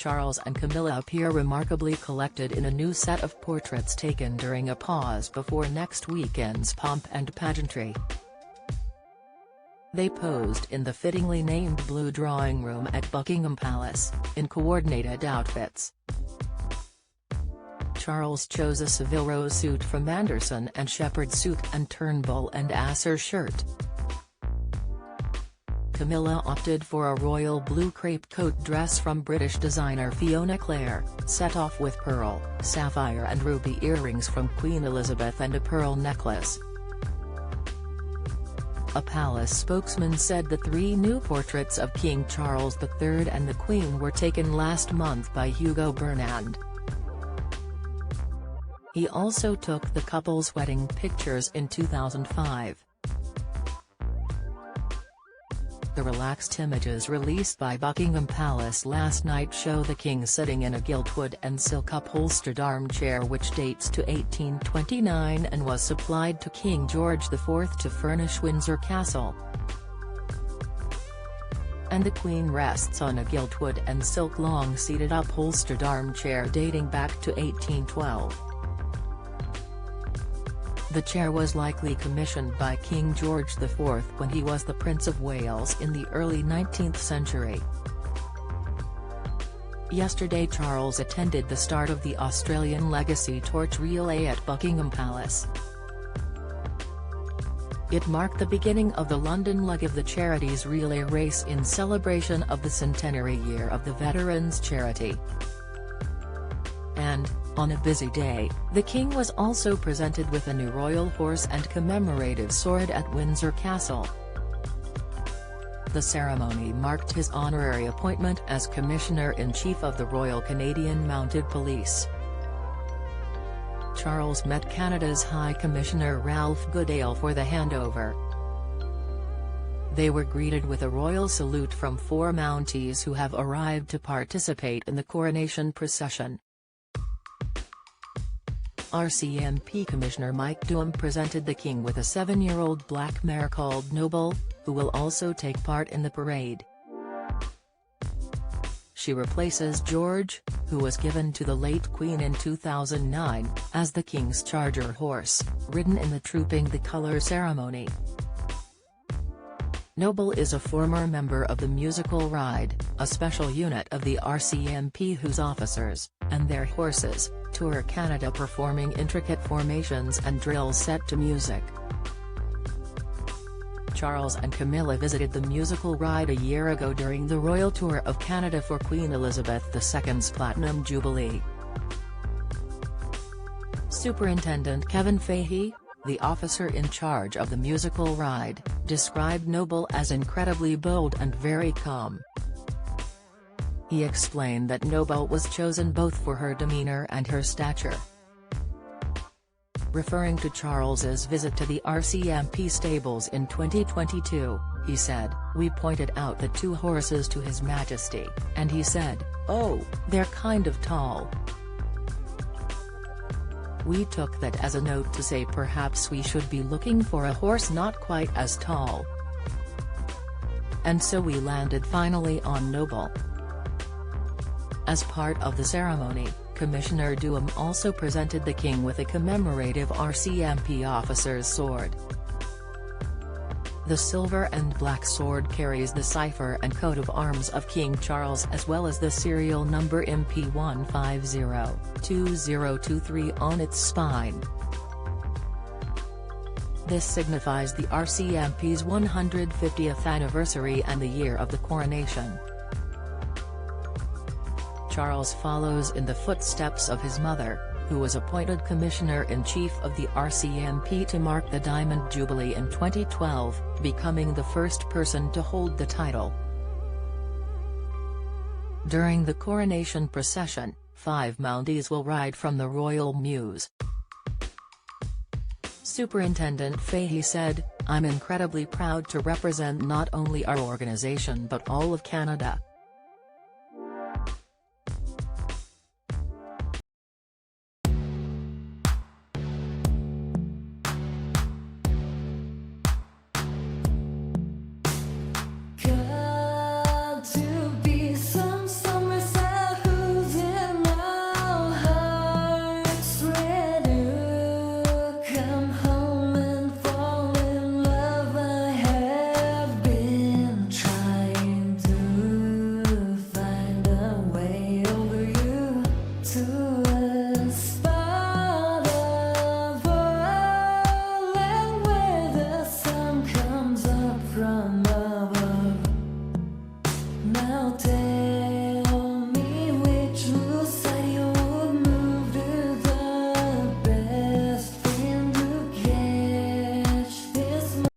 Charles and Camilla appear remarkably collected in a new set of portraits taken during a pause before next weekend's pomp and pageantry. They posed in the fittingly named Blue Drawing Room at Buckingham Palace, in coordinated outfits. Charles chose a Savile Row suit from Anderson and Shepherd suit and Turnbull and Asser shirt. Camilla opted for a royal blue crepe coat dress from British designer Fiona Clare, set off with pearl, sapphire and ruby earrings from Queen Elizabeth and a pearl necklace. A palace spokesman said the three new portraits of King Charles III and the Queen were taken last month by Hugo Bernand. He also took the couple's wedding pictures in 2005. The relaxed images released by Buckingham Palace last night show the king sitting in a giltwood and silk upholstered armchair which dates to 1829 and was supplied to King George IV to furnish Windsor Castle. And the Queen rests on a giltwood and silk long-seated upholstered armchair dating back to 1812. The chair was likely commissioned by King George IV when he was the Prince of Wales in the early 19th century. Yesterday Charles attended the start of the Australian Legacy Torch Relay at Buckingham Palace. It marked the beginning of the London leg of the charity's relay race in celebration of the centenary year of the Veterans Charity. And, on a busy day, the king was also presented with a new royal horse and commemorative sword at Windsor Castle. The ceremony marked his honorary appointment as Commissioner-in-Chief of the Royal Canadian Mounted Police. Charles met Canada's High Commissioner Ralph Goodale for the handover. They were greeted with a royal salute from 4 Mounties who have arrived to participate in the coronation procession. RCMP Commissioner Mike Duham presented the king with a 7-year-old black mare called Noble, who will also take part in the parade. She replaces George, who was given to the late Queen in 2009, as the king's charger horse, ridden in the Trooping the Colour ceremony. Noble is a former member of the Musical Ride, a special unit of the RCMP whose officers, and their horses, tour Canada performing intricate formations and drills set to music. Charles and Camilla visited the Musical Ride a year ago during the Royal Tour of Canada for Queen Elizabeth II's Platinum Jubilee. Superintendent Kevin Fahey, the officer in charge of the Musical Ride, described Noble as incredibly bold and very calm. He explained that Noble was chosen both for her demeanor and her stature. Referring to Charles's visit to the RCMP stables in 2022, he said, "We pointed out the 2 horses to His Majesty, and he said, 'Oh, they're kind of tall.' We took that as a note to say perhaps we should be looking for a horse not quite as tall. And so we landed finally on Noble." As part of the ceremony, Commissioner Duham also presented the king with a commemorative RCMP officer's sword. The silver and black sword carries the cipher and coat of arms of King Charles as well as the serial number MP150-2023 on its spine. This signifies the RCMP's 150th anniversary and the year of the coronation. Charles follows in the footsteps of his mother, who was appointed Commissioner-in-Chief of the RCMP to mark the Diamond Jubilee in 2012, becoming the first person to hold the title. During the coronation procession, 5 Mounties will ride from the Royal Mews. Superintendent Fahey said, "I'm incredibly proud to represent not only our organization but all of Canada.